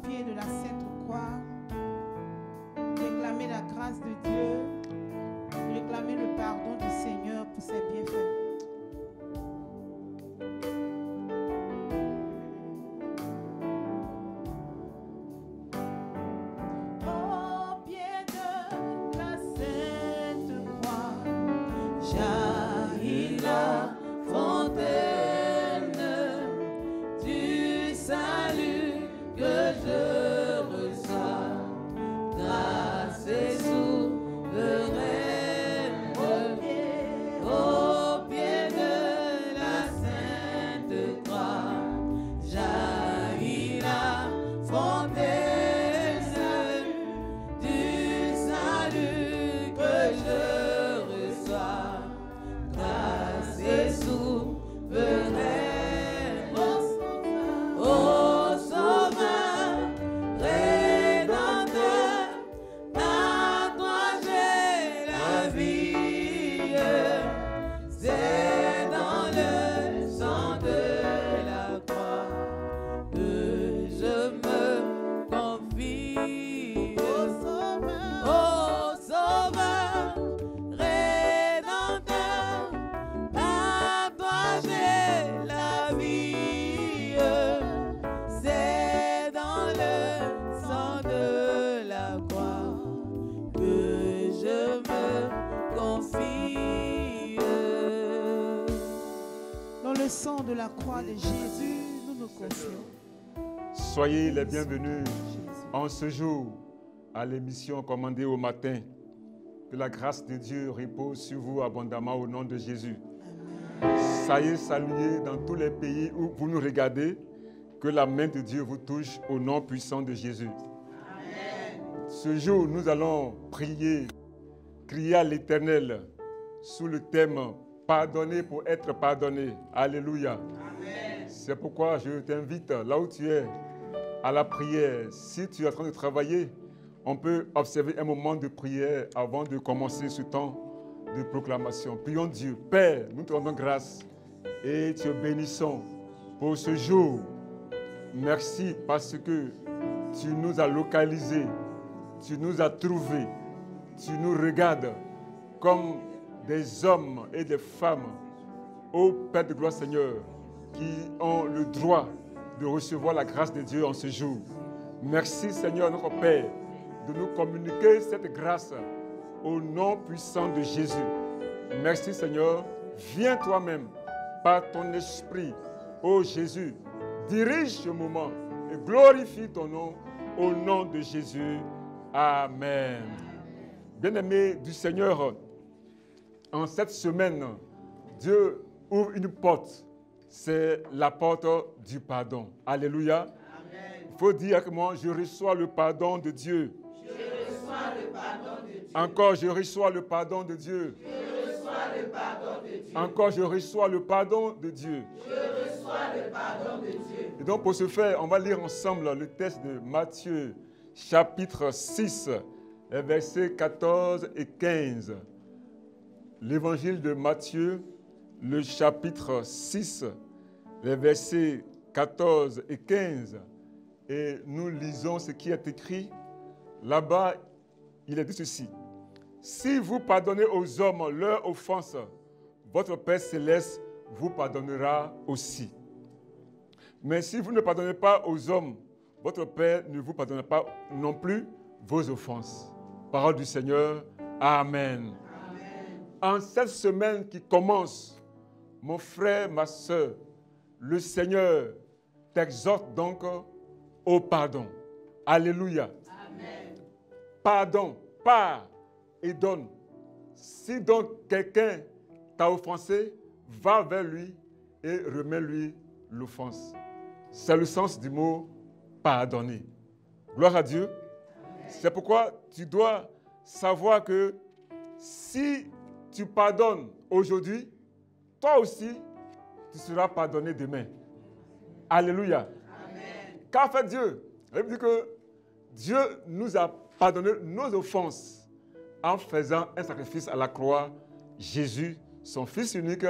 pied de la Sainte Croix, réclamer la grâce de Dieu, réclamer le pardon du Seigneur pour ses bienfaits. Au pied de la Sainte Croix, jaillit la fontaine du salut que je reçois, grâce et souveraine. Au pied de la Sainte Croix, jaillit la fontaine du salut que je reçois, grâce et souveraine. Ô Sauveur, Rédempteur, par toi j'ai la vie. C'est dans le sang de la croix que je me confie. Ô Sauveur, Rédempteur, par toi j'ai la vie. C'est dans le sang de la croix que je me confie. Dans le sang de la croix de Jésus, nous nous confions. Soyez les bienvenus en ce jour à l'émission commandée au matin. Que la grâce de Dieu repose sur vous abondamment au nom de Jésus. Soyez salués dans tous les pays où vous nous regardez. Que la main de Dieu vous touche au nom puissant de Jésus. Ce jour, nous allons prier, crier à l'Éternel sous le thème « Pardonner pour être pardonné ». Alléluia. C'est pourquoi je t'invite, là où tu es, à la prière. Si tu es en train de travailler, on peut observer un moment de prière avant de commencer ce temps de proclamation. Prions Dieu. Père, nous te rendons grâce et te bénissons pour ce jour. Merci parce que tu nous as localisés, tu nous as trouvés, tu nous regardes comme des hommes et des femmes, ô Père de gloire Seigneur, qui ont le droit de recevoir la grâce de Dieu en ce jour. Merci Seigneur notre Père de nous communiquer cette grâce au nom puissant de Jésus. Merci Seigneur, viens toi-même par ton esprit, ô Jésus, dirige ce moment et glorifie ton nom au nom de Jésus. Amen. Bien-aimés du Seigneur, en cette semaine, Dieu ouvre une porte. C'est la porte du pardon. Alléluia. Amen. Il faut dire que moi, je reçois le pardon de Dieu. Je reçois le pardon de Dieu. Encore, je reçois le pardon de Dieu. Je reçois le pardon de Dieu. Encore, je reçois le pardon de Dieu. Je reçois le pardon de Dieu. Et donc, pour ce faire, on va lire ensemble le texte de Matthieu, chapitre 6, versets 14 et 15. L'évangile de Matthieu, le chapitre 6, les versets 14 et 15. Et nous lisons ce qui est écrit. Là-bas, il est dit ceci. Si vous pardonnez aux hommes leurs offenses, votre Père céleste vous pardonnera aussi. Mais si vous ne pardonnez pas aux hommes, votre Père ne vous pardonnera pas non plus vos offenses. Parole du Seigneur. Amen. En cette semaine qui commence, mon frère, ma soeur, le Seigneur t'exhorte donc au pardon. Alléluia. Amen. Pardon, pars et donne. Si donc quelqu'un t'a offensé, va vers lui et remets-lui l'offense. C'est le sens du mot pardonner. Gloire à Dieu. Amen. C'est pourquoi tu dois savoir que si tu pardonnes aujourd'hui, toi aussi, tu seras pardonné demain. Alléluia. Amen. Qu'a fait Dieu? Il dit que Dieu nous a pardonné nos offenses en faisant un sacrifice à la croix. Jésus, son Fils unique,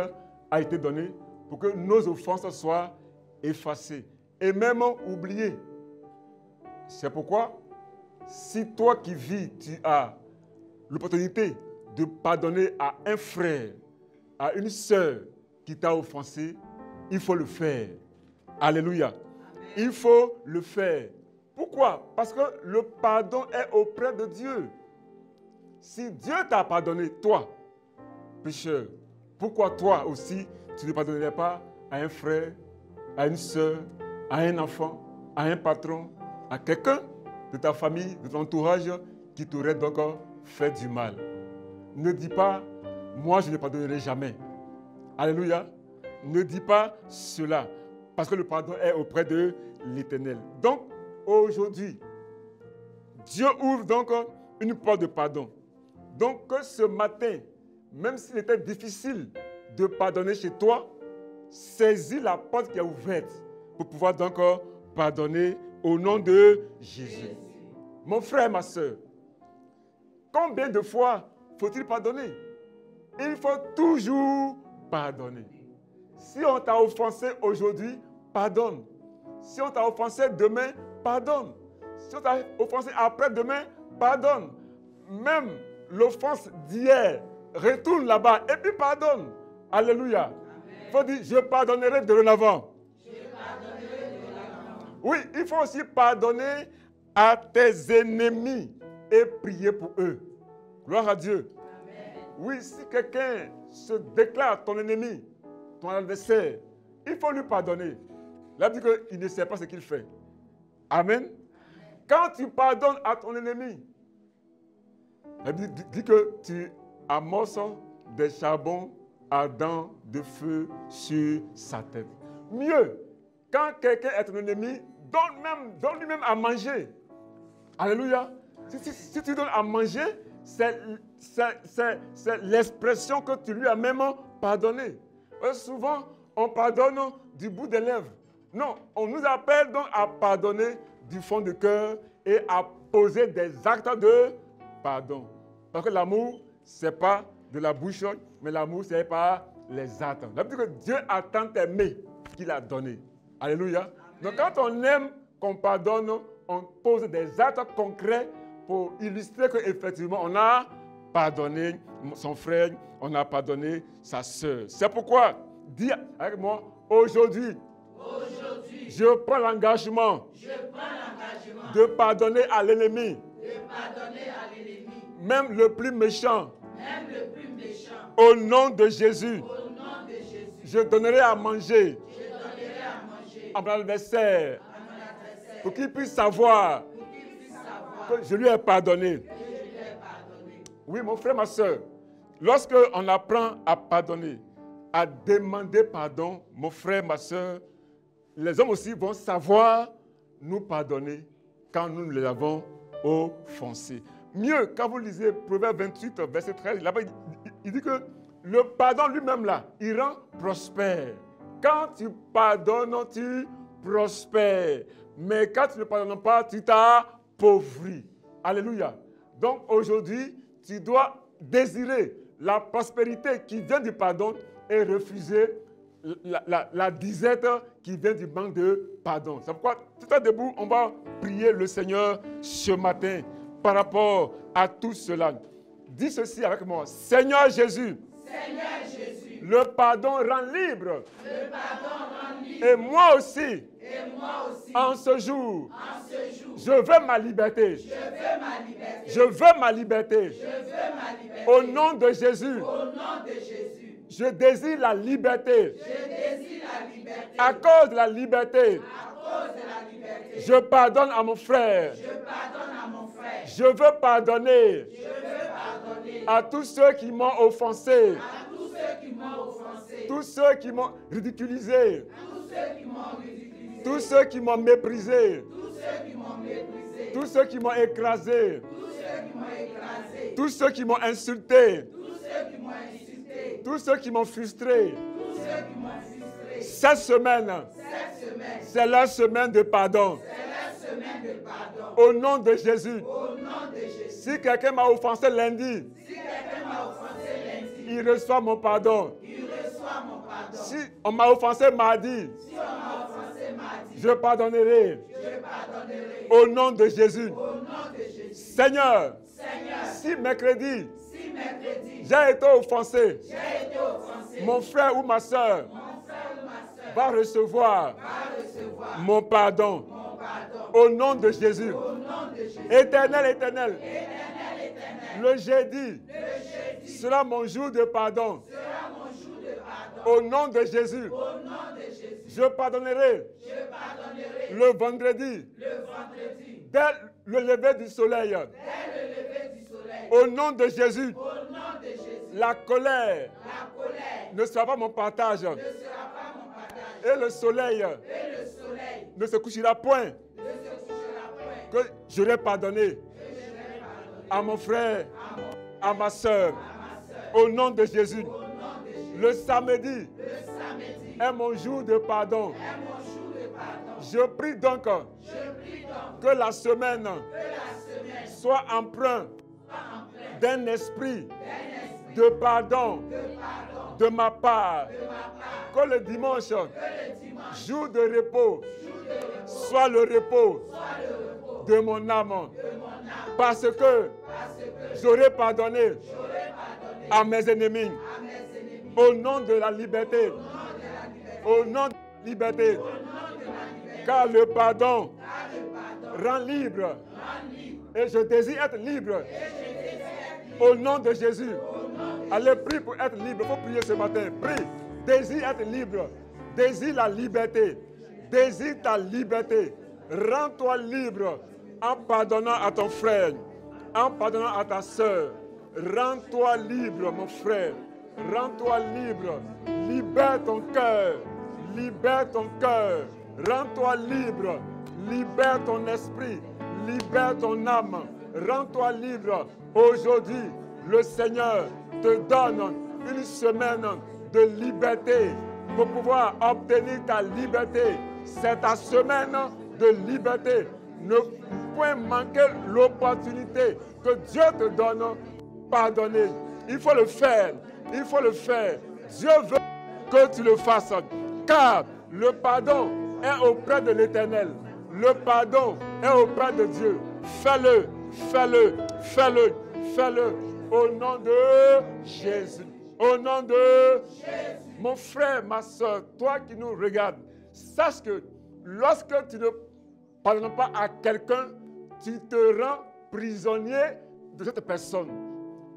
a été donné pour que nos offenses soient effacées et même oubliées. C'est pourquoi, si toi qui vis, tu as l'opportunité de pardonner à un frère, à une sœur qui t'a offensé, il faut le faire. Alléluia. Amen. Il faut le faire. Pourquoi? Parce que le pardon est auprès de Dieu. Si Dieu t'a pardonné, toi, pécheur, pourquoi toi aussi, tu ne pardonnerais pas à un frère, à une sœur, à un enfant, à un patron, à quelqu'un de ta famille, de ton entourage, qui t'aurait donc fait du mal? Ne dis pas, moi je ne pardonnerai jamais. Alléluia. Ne dis pas cela, parce que le pardon est auprès de l'Éternel. Donc, aujourd'hui, Dieu ouvre donc une porte de pardon. Donc, ce matin, même s'il était difficile de pardonner chez toi, saisis la porte qui est ouverte pour pouvoir donc pardonner au nom de Jésus. Mon frère, ma soeur, combien de fois faut-il pardonner? Il faut toujours pardonner. Si on t'a offensé aujourd'hui, pardonne. Si on t'a offensé demain, pardonne. Si on t'a offensé après-demain, pardonne. Même l'offense d'hier, retourne là-bas et puis pardonne. Alléluia. Il faut dire, je pardonnerai de l'avant. Oui, il faut aussi pardonner à tes ennemis et prier pour eux. Gloire à Dieu. Amen. Oui, si quelqu'un se déclare ton ennemi, ton adversaire, il faut lui pardonner. Là, il dit qu'il ne sait pas ce qu'il fait. Amen. Amen. Quand tu pardonnes à ton ennemi, il dit que tu amorces des charbons ardents de feu sur sa tête. Mieux, quand quelqu'un est ton ennemi, donne lui-même à manger. Alléluia. Si tu donnes à manger, c'est l'expression que tu lui as même pardonné. Souvent, on pardonne du bout des lèvres. Non, on nous appelle donc à pardonner du fond du cœur et à poser des actes de pardon. Parce que l'amour, ce n'est pas de la bouche, mais l'amour, c'est par les actes. Ça veut dire que Dieu a tant aimé qu'il a donné. Alléluia. Amen. Donc quand on aime, qu'on pardonne, on pose des actes concrets pour illustrer qu'effectivement, on a pardonné son frère, on a pardonné sa sœur. C'est pourquoi, dis avec moi, aujourd'hui, je prends l'engagement de pardonner à l'ennemi, même le plus méchant. Au nom de Jésus, je donnerai à manger à mon adversaire pour qu'il puisse savoir que je lui ai pardonné. Oui, mon frère, ma soeur, lorsque on apprend à pardonner, à demander pardon, mon frère, ma soeur, les hommes aussi vont savoir nous pardonner quand nous les avons offensés. Mieux, quand vous lisez Proverbe 28, verset 13, là-bas, il dit que le pardon lui-même, là, il rend prospère. Quand tu pardonnes, tu prospères. Mais quand tu ne pardonnes pas, tu t'appauvris. Alléluia. Donc aujourd'hui, tu dois désirer la prospérité qui vient du pardon et refuser la disette qui vient du manque de pardon. C'est pourquoi, tout à debout, on va prier le Seigneur ce matin par rapport à tout cela. Dis ceci avec moi. Seigneur Jésus, le pardon rend libre. Et moi aussi, en ce jour, je veux ma liberté. Je veux ma liberté. Au nom de Jésus, je désire la liberté. À cause de la liberté, je pardonne à mon frère. Je veux pardonner à tous ceux qui m'ont offensé. Tous ceux qui m'ont ridiculisé. Tous ceux qui m'ont méprisé. Tous ceux qui m'ont écrasé. Tous ceux qui m'ont insulté. Tous ceux qui m'ont frustré. Cette semaine, c'est la semaine de pardon. Au nom de Jésus. Si quelqu'un m'a offensé lundi, il reçoit mon pardon. Si on m'a offensé mardi, Je pardonnerai. Au nom de Jésus. Seigneur, si mercredi, j'ai été offensé, mon frère ou ma soeur va recevoir mon pardon. Au nom de Jésus. Éternel, le jeudi sera mon jour de pardon. Au nom de Jésus. Je pardonnerai le vendredi dès le lever du soleil. Au nom de Jésus. La colère ne sera pas mon partage. Et le soleil ne se couchera point. Que j'aurai pardonné à mon frère, à ma soeur. Au nom de Jésus. Le samedi est mon jour de pardon. Je prie donc que la semaine soit empreinte d'un esprit de pardon de ma part. Que le dimanche, jour de repos, soit le repos de mon âme. Parce que j'aurai pardonné à mes ennemis. Au nom de la liberté. Au nom de la liberté. Car le pardon rend libre. Et je désire être libre. Au nom de Jésus. Allez, prie pour être libre. Il faut prier ce matin. Prie. Désire être libre. Désire la liberté. Désire ta liberté. Rends-toi libre en pardonnant à ton frère. En pardonnant à ta soeur. Rends-toi libre, mon frère. Rends-toi libre. Libère ton cœur. Libère ton cœur. Rends-toi libre. Libère ton esprit. Libère ton âme. Rends-toi libre. Aujourd'hui, le Seigneur te donne une semaine de liberté pour pouvoir obtenir ta liberté. C'est ta semaine de liberté. Ne point manquer l'opportunité que Dieu te donne. Pardonner. Il faut le faire. Il faut le faire. Dieu veut que tu le fasses. Car le pardon est auprès de l'Éternel. Le pardon est auprès de Dieu. Fais-le. Fais-le. Fais-le. Fais-le. Au nom de Jésus. Au nom de Jésus. Mon frère, ma soeur, toi qui nous regardes, sache que lorsque tu ne pardonnes pas à quelqu'un, tu te rends prisonnier de cette personne.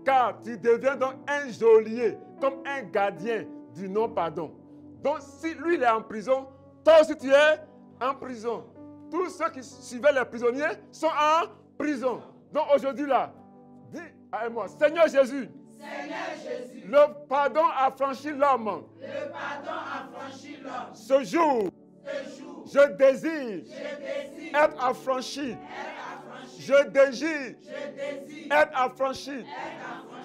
Car tu deviens donc un geôlier, comme un gardien du non-pardon. Donc si lui il est en prison, toi aussi tu es en prison. Tous ceux qui suivaient les prisonniers sont en prison. Donc aujourd'hui là, dis à moi, Seigneur Jésus, le pardon a franchi l'homme. Le pardon a franchi l'homme. Ce jour, je désire être affranchi. Je désire être affranchi.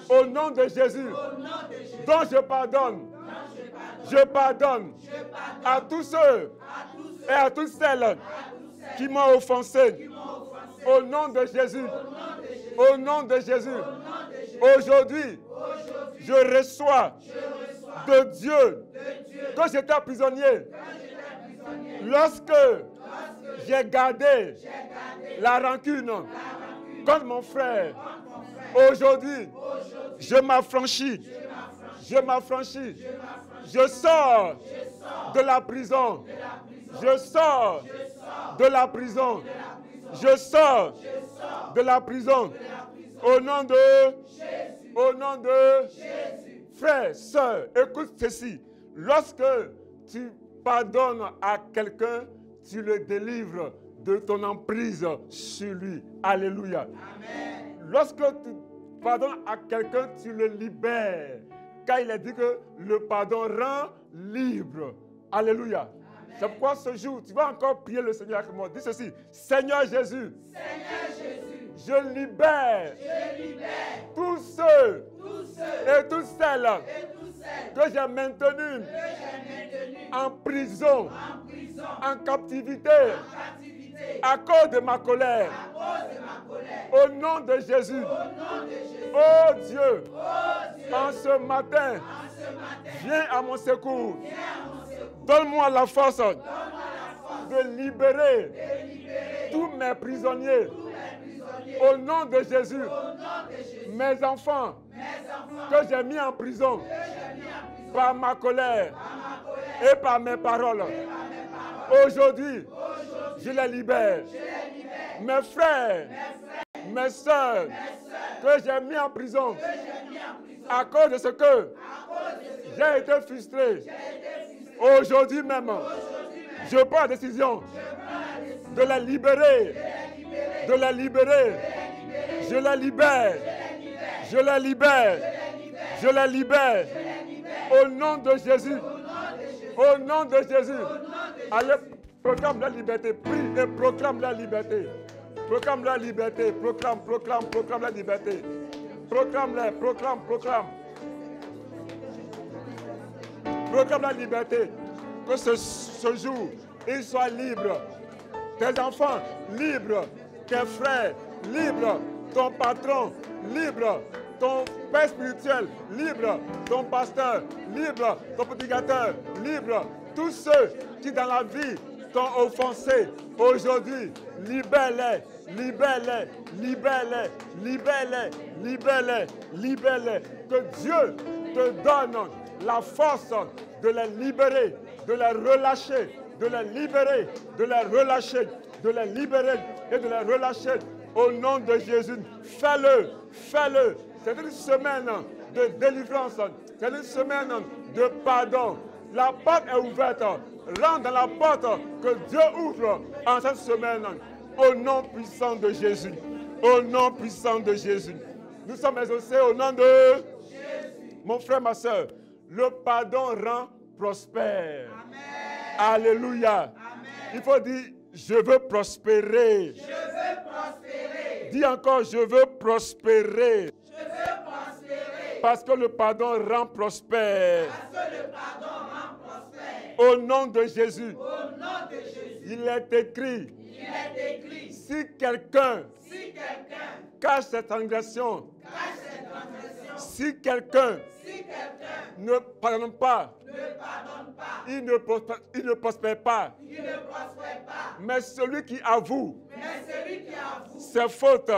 Au nom de Jésus. Donc je pardonne. Je pardonne à tous ceux et à toutes celles qui m'ont offensé. Au nom de Jésus. Au nom de Jésus. Aujourd'hui, je reçois de Dieu que j'étais prisonnier. Lorsque j'ai gardé la rancune contre mon frère, aujourd'hui, je m'affranchis. Je m'affranchis. Je sors de la prison. Je sors de la prison. Je sors de la prison. Au nom de Jésus. Au nom de Jésus. Frère, sœur, écoute ceci. Lorsque tu pardonnes à quelqu'un, tu le délivres de ton emprise sur lui. Alléluia. Amen. Lorsque tu pardonnes à quelqu'un, tu le libères. Car il a dit que le pardon rend libre. Alléluia. Amen. C'est pourquoi ce jour, tu vas encore prier le Seigneur avec moi. Dis ceci. Seigneur Jésus. Seigneur Jésus. Je libère tous ceux et toutes celles que j'ai maintenus en prison, en captivité, à cause de ma colère. Au nom de Jésus. Oh Dieu, en ce matin, viens à mon secours. Donne-moi la force de libérer tous mes prisonniers. Au nom de Jésus, mes enfants que j'ai mis en prison par ma colère et par mes paroles, aujourd'hui, je les libère. Mes frères, mes soeurs que j'ai mis en prison à cause de ce que j'ai été frustré. Aujourd'hui même, je prends la décision de la libérer. De la libérer. Je la libère. Je la libère. Je la libère. Au nom de Jésus. Au nom de Jésus. Allez, proclame la liberté. Prie et proclame la liberté. Proclame la liberté. Proclame la liberté. Proclame-la, proclame. Proclame la liberté. Que ce jour, il soit libre. Tes enfants, libres. Tes frères, libres. Ton patron, libre. Ton père spirituel, libre. Ton pasteur, libre. Ton prédicateur, libre. Tous ceux qui dans la vie t'ont offensé, aujourd'hui, libère-les. Libère-les, libère-les, libère-les, libère-les, libère-les. Que Dieu te donne la force de les libérer, de les relâcher, de les libérer, de les relâcher, de les libérer et de les relâcher. Au nom de Jésus, fais-le, fais-le. C'est une semaine de délivrance, c'est une semaine de pardon. La porte est ouverte. Rentre dans la porte que Dieu ouvre en cette semaine. Au nom puissant de Jésus. Au nom puissant de Jésus. Nous sommes exaucés au nom de Jésus. Mon frère, ma soeur, le pardon rend prospère. Amen. Alléluia. Amen. Il faut dire, je veux prospérer. Je veux prospérer. Dis encore, je veux prospérer. Je veux prospérer. Parce que le pardon rend prospère. Parce que le pardon rend prospère. Au nom de Jésus. Au nom de Jésus. Il est écrit. Si quelqu'un cache cette transgression, si quelqu'un ne pardonne pas, il ne prospère pas. Mais celui qui avoue ses fautes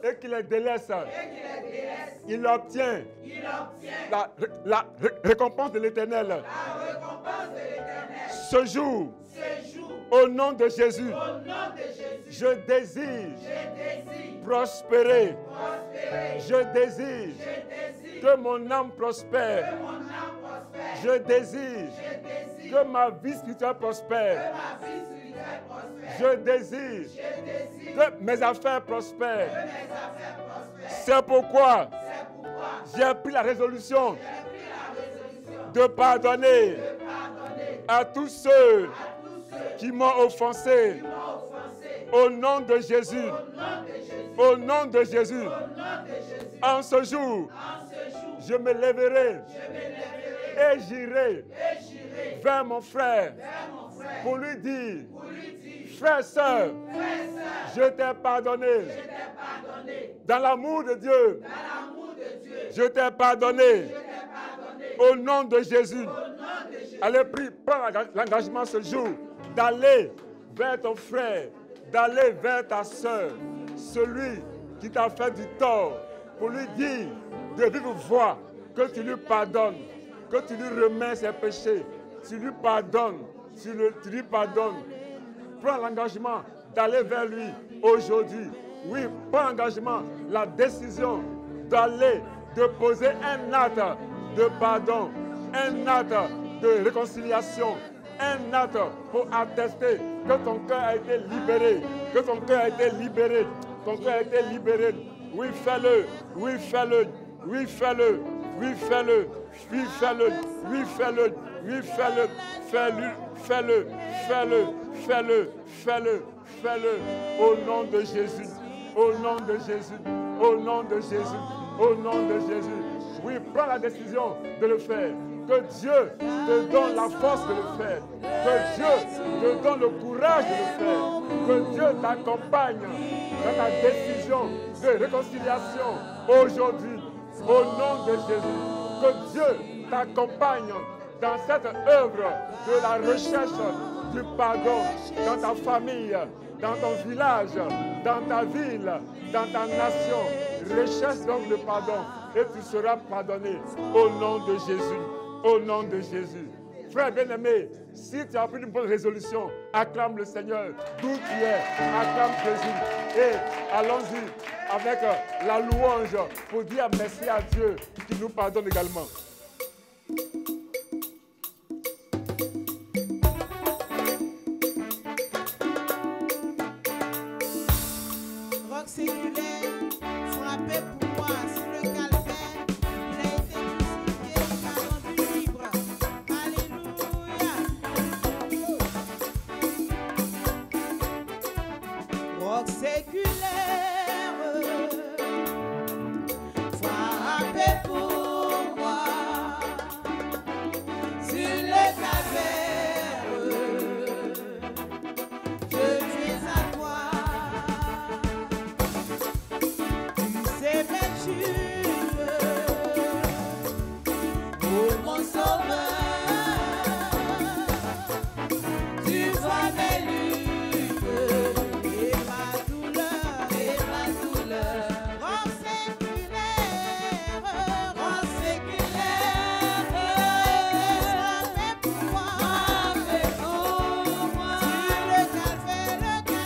et qui les délaisse, il obtient la récompense de l'Éternel. Ce jour, au nom de Jésus, je désire prospérer. Je désire que mon âme prospère. Je désire que ma vie spirituelle prospère. Je désire que mes affaires prospèrent. C'est pourquoi j'ai pris la résolution de pardonner à tous ceux qui m'ont offensé. Au nom de Jésus. Au nom de Jésus. En ce jour, je me lèverai et j'irai vers mon frère pour lui dire, frère, sœur, je t'ai pardonné. Dans l'amour de Dieu, je t'ai pardonné. Au nom de Jésus. Allez, prends l'engagement ce jour d'aller vers ton frère, d'aller vers ta soeur, celui qui t'a fait du tort, pour lui dire de vive voix que tu lui pardonnes, que tu lui remets ses péchés, tu lui pardonnes, tu lui pardonnes. Prends l'engagement d'aller vers lui aujourd'hui. Oui, prends l'engagement, la décision d'aller déposer un acte de pardon, un acte de réconciliation, un acte pour attester que ton cœur a été libéré, que ton cœur a été libéré, ton cœur a été libéré. Oui, fais-le, oui, fais-le, oui, fais-le, oui, fais-le, oui, fais-le, oui, fais-le, oui, fais-le, fais-le, fais-le, fais-le, fais-le, fais-le, fais-le, au nom de Jésus, au nom de Jésus, au nom de Jésus, au nom de Jésus. Oui, prends la décision de le faire. Que Dieu te donne la force de le faire. Que Dieu te donne le courage de le faire. Que Dieu t'accompagne dans ta décision de réconciliation aujourd'hui. Au nom de Jésus. Que Dieu t'accompagne dans cette œuvre de la recherche du pardon dans ta famille, dans ton village, dans ta ville, dans ta nation. Recherche donc le pardon et tu seras pardonné au nom de Jésus. Au nom de Jésus. Frère bien-aimé, si tu as pris une bonne résolution, acclame le Seigneur d'où tu es. Acclame Jésus. Et allons-y avec la louange pour dire merci à Dieu qui nous pardonne également. Roc séculaire, frappé pour moi sur le calvaire. Il a été crucifié, il m'a rendu libre. Alléluia. Roc séculaire, frappé pour moi sur le calvaire. Je viens à toi. Oh mon sauveur, tu vois mes luttes et ma douleur, rends séculaire, frappé pour moi, sur le calvaire, viens à toi Jésus.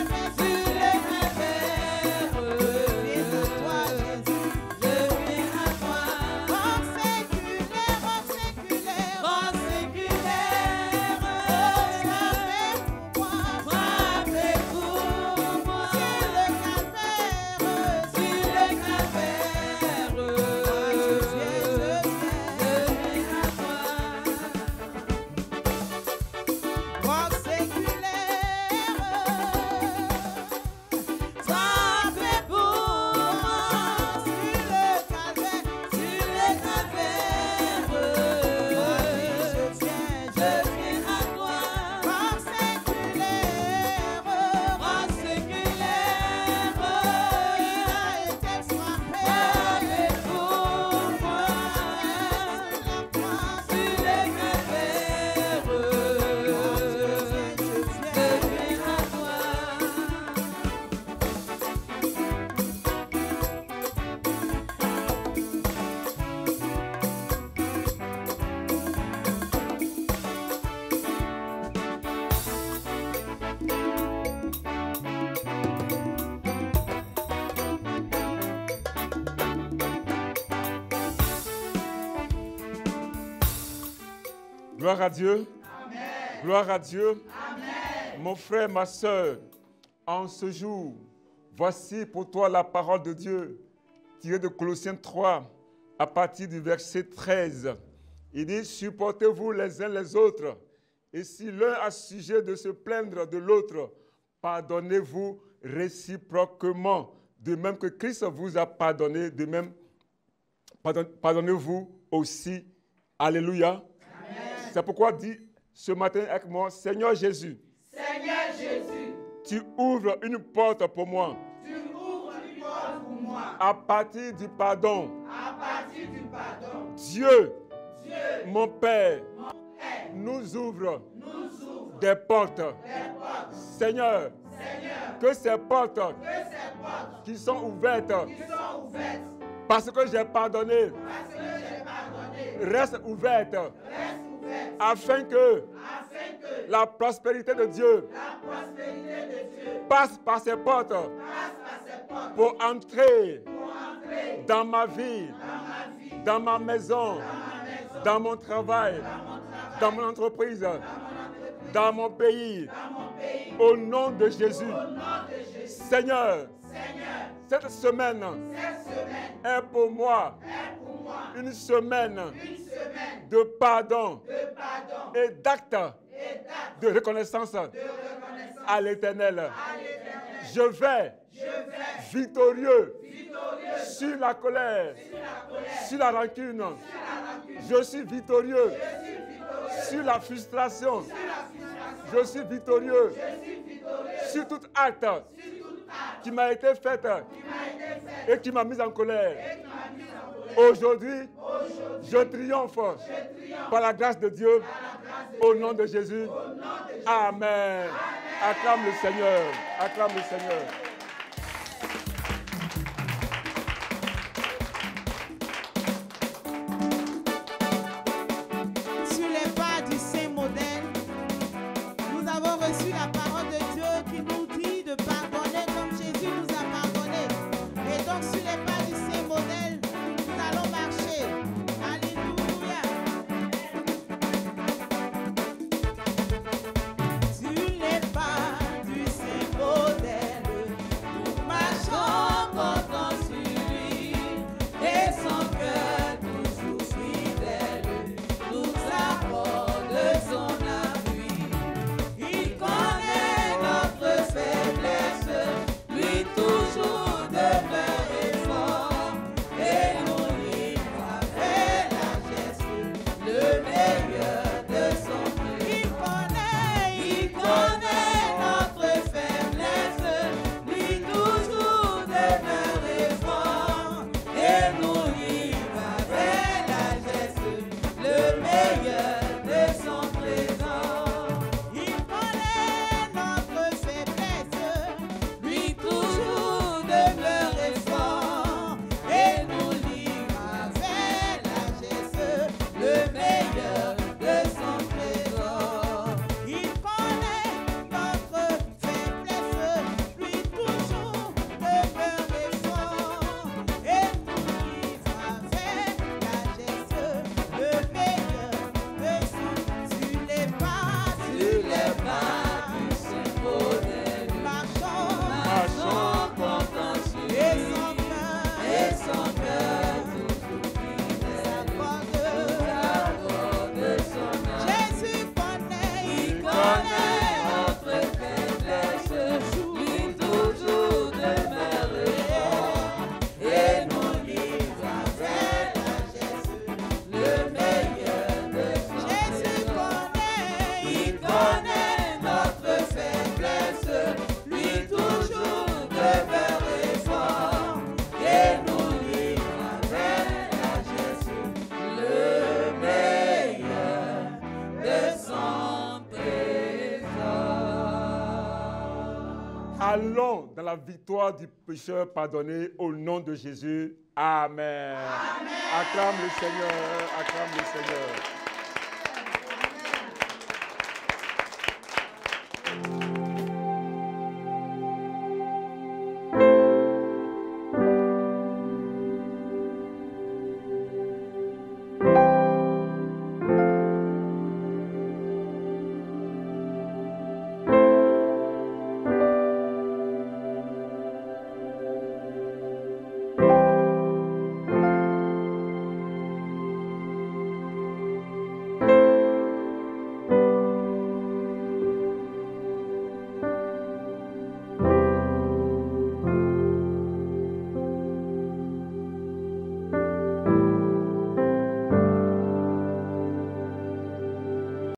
Gloire à Dieu. Amen. Gloire à Dieu. Amen. Mon frère, ma soeur, en ce jour, voici pour toi la parole de Dieu, tirée de Colossiens 3, à partir du verset 13. Il dit, supportez-vous les uns les autres, et si l'un a sujet de se plaindre de l'autre, pardonnez-vous réciproquement, de même que Christ vous a pardonné, de même pardonnez-vous aussi. Alléluia. C'est pourquoi dit ce matin avec moi, Seigneur Jésus, tu ouvres une porte pour moi. À partir du pardon. Dieu, mon Père, nous ouvre des portes. Seigneur, que ces portes qui sont ouvertes parce que j'ai pardonné, restent ouvertes. Afin que la prospérité de Dieu passe par ces portes pour entrer dans ma vie, dans ma maison, dans mon travail, dans mon entreprise, dans mon pays. Au nom de Jésus. Seigneur, cette semaine est pour moi une semaine de pardon et d'actes de reconnaissance à l'Éternel. Je vais victorieux sur la colère, sur la rancune. Je suis victorieux sur la frustration. Je suis victorieux sur tout acte qui m'a été fait et qui m'a mis en colère. Aujourd'hui, je triomphe par la grâce de Dieu Au nom de Jésus. Amen. Acclame le Seigneur. Acclame le Seigneur. Sur les pas du Saint modèle, nous avons reçu la parole de Dieu qui nous dit de pardonner comme Jésus nous a pardonné. Et donc sur les pas du Saint modèle, nous allons marcher. Alléluia. Sur les pas du Saint modèle, nous marchons comptant sur lui et son cœur toujours fidèle nous accorde son appui. Il connaît notre faiblesse, lui toujours demeure fort et nous livre avec largesse le meilleur de son cœur. Il connaît notre faiblesse, lui toujours demeure fort et nous livre avec largesse le meilleur de son trésor. Il connaît notre faiblesse, lui toujours demeure fort et nous livre avec largesse le meilleur de son trésor. Il connaît notre faiblesse, lui toujours demeure fort et nous livre avec largesse le meilleur de son. Sur les pas du Saint modèle, marchons comptant sur lui et son cœur toujours fidèle nous accorde son appui. Jésus connaît notre faiblesse, lui toujours demeure fort et nous livre avec largesse le meilleur de son. Jésus connaît notre faiblesse, lui toujours demeure fort et nous livre avec largesse le meilleur de son trésor. Allons dans la victoire du pécheur pardonné au nom de Jésus. Amen. Acclame le Seigneur. Acclame le Seigneur.